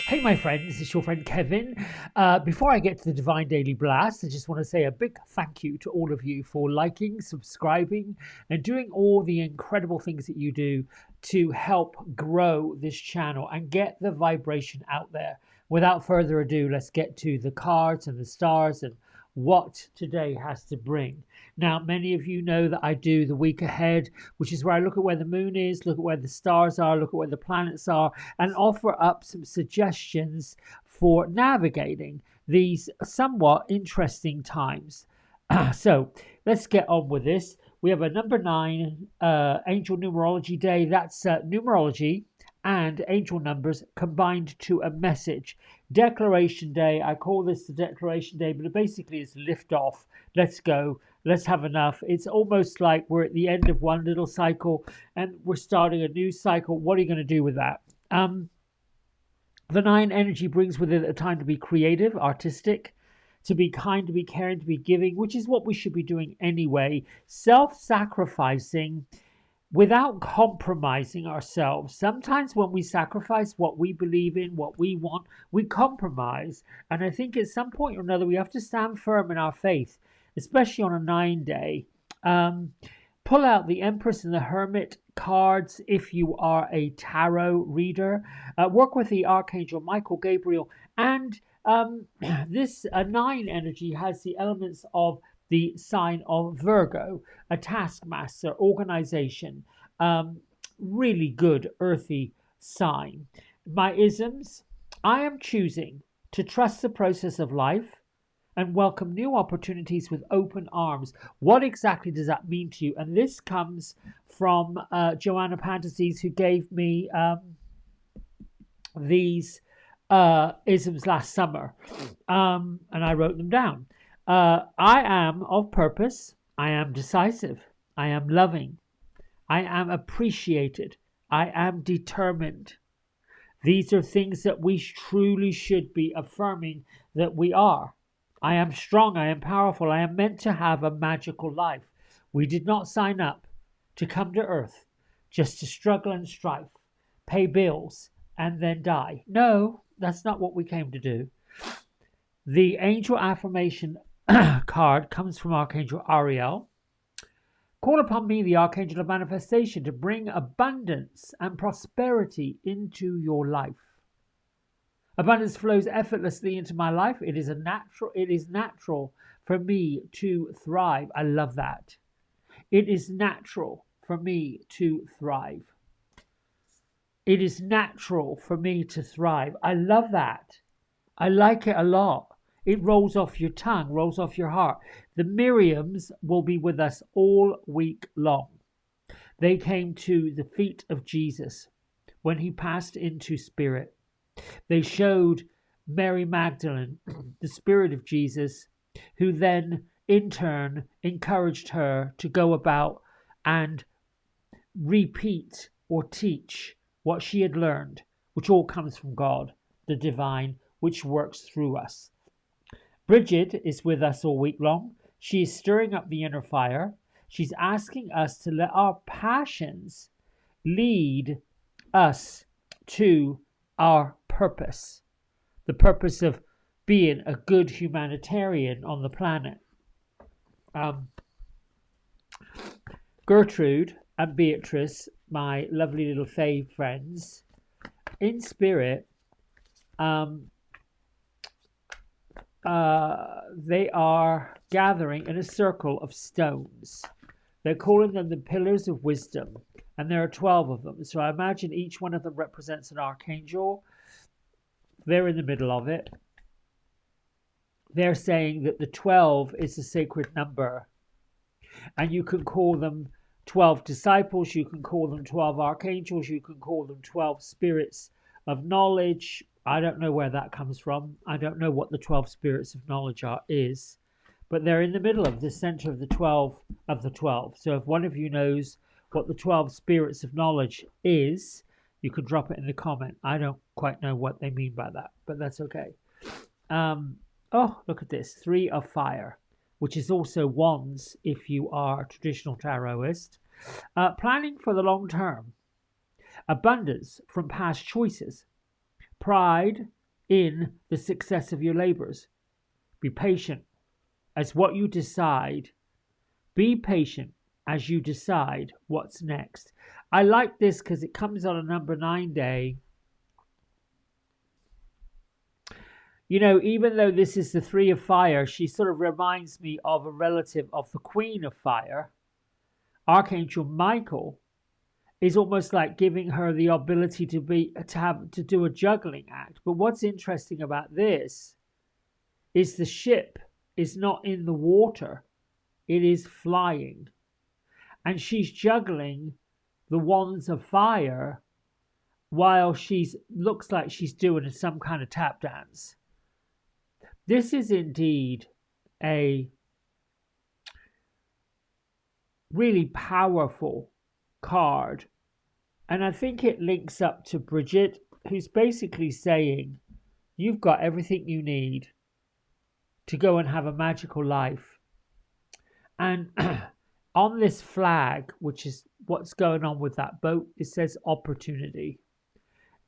Hey, my friends, it's your friend Kevin. Before I get to the Divine Daily Blast, I just want to say a big thank you to all of you for liking, subscribing, and doing all the incredible things that you do to help grow this channel and get the vibration out there. Without further ado, let's get to the cards and the stars and what today has to bring. Now, many of you know that I do the week ahead, which is where I look at where the moon is, look at where the stars are, look at where the planets are, and offer up some suggestions for navigating these somewhat interesting times. So let's get on with this. We have a number 9 angel numerology day. That's numerology and angel numbers combined to a message. Declaration day. I call this the declaration day, but it basically is lift off. Let's go. Let's have enough. It's almost like we're at the end of one little cycle and we're starting a new cycle. What are you going to do with that? The 9 energy brings with it a time to be creative, artistic, to be kind, to be caring, to be giving, which is what we should be doing anyway. Self-sacrificing without compromising ourselves. Sometimes when we sacrifice what we believe in, what we want, we compromise. And I think at some point or another, we have to stand firm in our faith, especially on a 9-day. Pull out the Empress and the Hermit cards if you are a tarot reader. Work with the Archangel Michael, Gabriel, and this 9 energy has the elements of the sign of Virgo, a taskmaster, organization, really good earthy sign. My isms: I am choosing to trust the process of life and welcome new opportunities with open arms. What exactly does that mean to you? And this comes from Joanna Fantasies, who gave me these isms last summer, and I wrote them down. I am of purpose. I am decisive. I am loving. I am appreciated. I am determined. These are things that we truly should be affirming that we are. I am strong. I am powerful. I am meant to have a magical life. We did not sign up to come to Earth just to struggle and strife, pay bills, and then die. No, that's not what we came to do. The angel affirmation card comes from Archangel Ariel. Call upon me, the Archangel of Manifestation, to bring abundance and prosperity into your life. Abundance flows effortlessly into my life. It is natural for me to thrive. I love that. It is natural for me to thrive. It is natural for me to thrive. I love that. I like it a lot. It rolls off your tongue, rolls off your heart. The Miriams will be with us all week long. They came to the feet of Jesus when he passed into spirit. They showed Mary Magdalene the spirit of Jesus, who then in turn encouraged her to go about and repeat or teach what she had learned, which all comes from God, the divine, which works through us. Bridget is with us all week long. She is stirring up the inner fire. She's asking us to let our passions lead us to our purpose, the purpose of being a good humanitarian on the planet. Gertrude and Beatrice, my lovely little fae friends, in spirit, they are gathering in a circle of stones. They're calling them the pillars of wisdom, and there are 12 of them. So I imagine each one of them represents an archangel. They're in the middle of it. They're saying that the 12 is a sacred number, and you can call them 12 disciples, you can call them 12 archangels, you can call them 12 spirits of knowledge. I don't know where that comes from. I don't know what the 12 spirits of knowledge is, but they're in the middle of the center of the 12 of the 12. So if one of you knows what the 12 spirits of knowledge is, you can drop it in the comment. I don't quite know what they mean by that, but that's okay. Oh, look at this. 3 of fire, which is also wands if you are a traditional tarotist. Planning for the long term. Abundance from past choices. Pride in the success of your labors. Be patient as what you decide. Be patient as you decide what's next. I like this because it comes on a number 9 day. You know, even though this is the Three of Fire, she sort of reminds me of a relative of the Queen of Fire. Archangel Michael is almost like giving her the ability to do a juggling act. But what's interesting about this is the ship is not in the water, it is flying. And she's juggling the wands of fire while she's looks like she's doing some kind of tap dance. This is indeed a really powerful card. And I think it links up to Bridget, who's basically saying, you've got everything you need to go and have a magical life. And on this flag, which is what's going on with that boat, it says opportunity.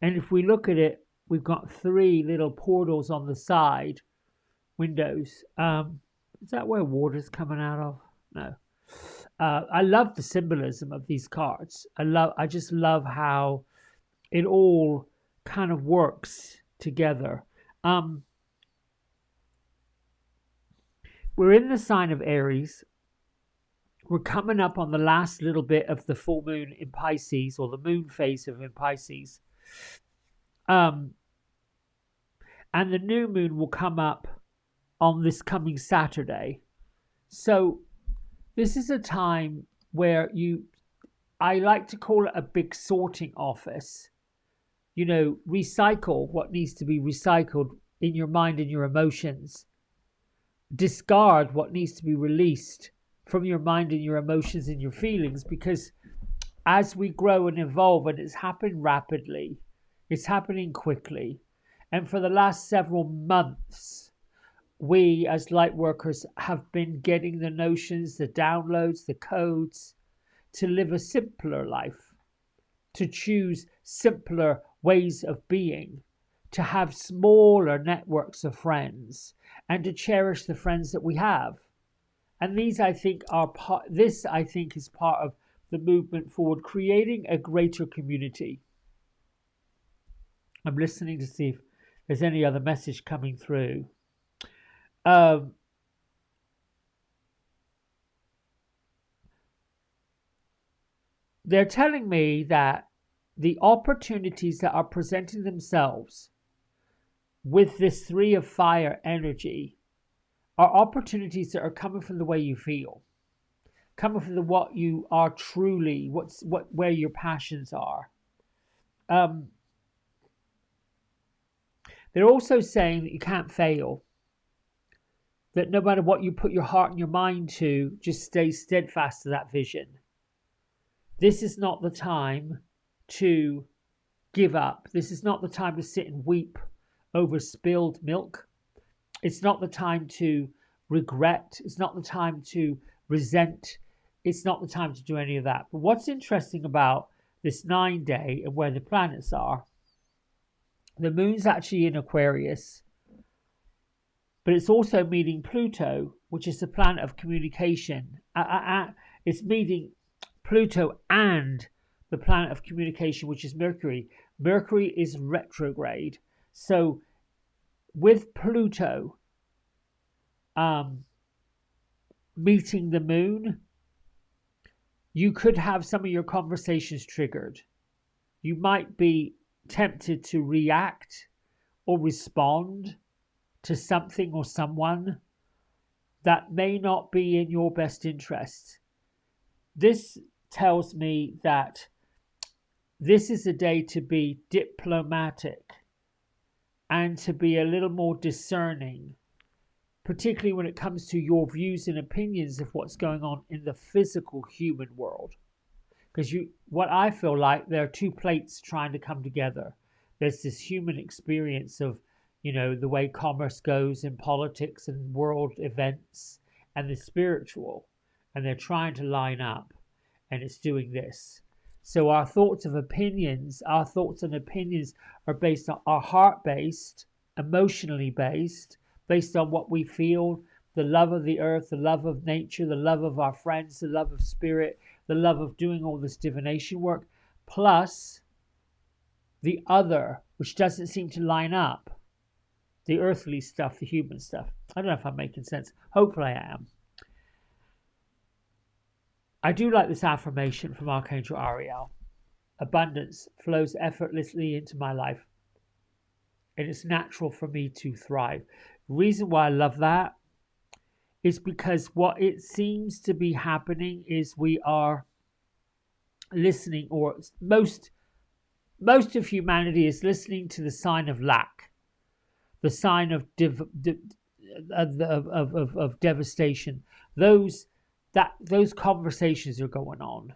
And if we look at it, we've got 3 little portals on the side windows. Is that where water's coming out of? No. I love the symbolism of these cards. I just love how it all kind of works together. We're in the sign of Aries. We're coming up on the last little bit of the full moon in Pisces, or the moon phase of in Pisces. And the new moon will come up on this coming Saturday. So this is a time where I like to call it a big sorting office. You know, recycle what needs to be recycled in your mind and your emotions. Discard what needs to be released from your mind and your emotions and your feelings, because as we grow and evolve, and it's happened rapidly, it's happening quickly. And for the last several months, we as light workers have been getting the notions, the downloads, the codes to live a simpler life, to choose simpler ways of being, to have smaller networks of friends, and to cherish the friends that we have. And these, I think, is part of the movement forward, creating a greater community. I'm listening to see if there's any other message coming through. They're telling me that the opportunities that are presenting themselves with this 3 of Fire energy are opportunities that are coming from the way you feel, coming from what you are truly, where your passions are. They're also saying that you can't fail, that no matter what you put your heart and your mind to, just stay steadfast to that vision. This is not the time to give up. This is not the time to sit and weep over spilled milk. It's not the time to regret. It's not the time to resent. It's not the time to do any of that. But what's interesting about this 9 day and where the planets are, the moon's actually in Aquarius, but it's also meeting Pluto, which is the planet of communication. It's meeting Pluto and the planet of communication, which is Mercury. Mercury is retrograde. So with Pluto meeting the moon, you could have some of your conversations triggered. You might be tempted to react or respond to something or someone that may not be in your best interest. This tells me that this is a day to be diplomatic and to be a little more discerning, particularly when it comes to your views and opinions of what's going on in the physical human world. Because what I feel like, there are 2 plates trying to come together. There's this human experience of, you know, the way commerce goes in politics and world events, and the spiritual, and they're trying to line up, and it's doing this. So our thoughts and opinions are based on, are heart-based, emotionally based on what we feel, the love of the earth, the love of nature, the love of our friends, the love of spirit, the love of doing all this divination work, plus the other, which doesn't seem to line up. The earthly stuff, the human stuff. I don't know if I'm making sense. Hopefully I am. I do like this affirmation from Archangel Ariel. Abundance flows effortlessly into my life, and it's natural for me to thrive. The reason why I love that is because what it seems to be happening is we are listening, or most of humanity is listening to the sign of lack, the sign of devastation. Those conversations are going on.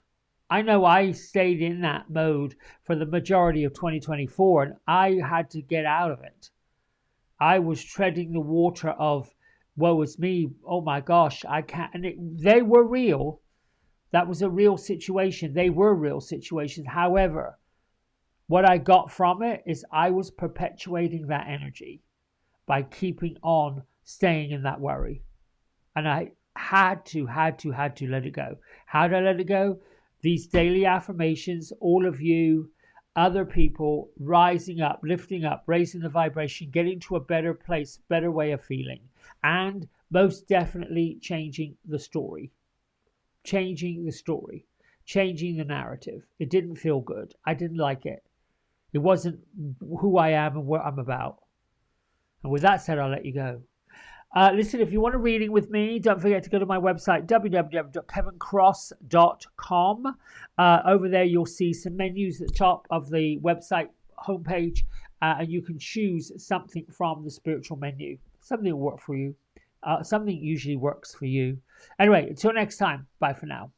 I know I stayed in that mode for the majority of 2024, and I had to get out of it. I was treading the water of, woe is me, oh my gosh, I can't. And they were real. That was a real situation. They were real situations. However, what I got from it is I was perpetuating that energy by keeping on staying in that worry. And I had to let it go. How did I let it go? These daily affirmations, all of you, other people rising up, lifting up, raising the vibration, getting to a better place, better way of feeling, and most definitely changing the story, changing the narrative. It didn't feel good. I didn't like it. It wasn't who I am and what I'm about. And with that said, I'll let you go. Listen, if you want a reading with me, don't forget to go to my website, www.kevincross.com. Over there, you'll see some menus at the top of the website homepage, and you can choose something from the spiritual menu. Something will work for you. Something usually works for you. Anyway, until next time, bye for now.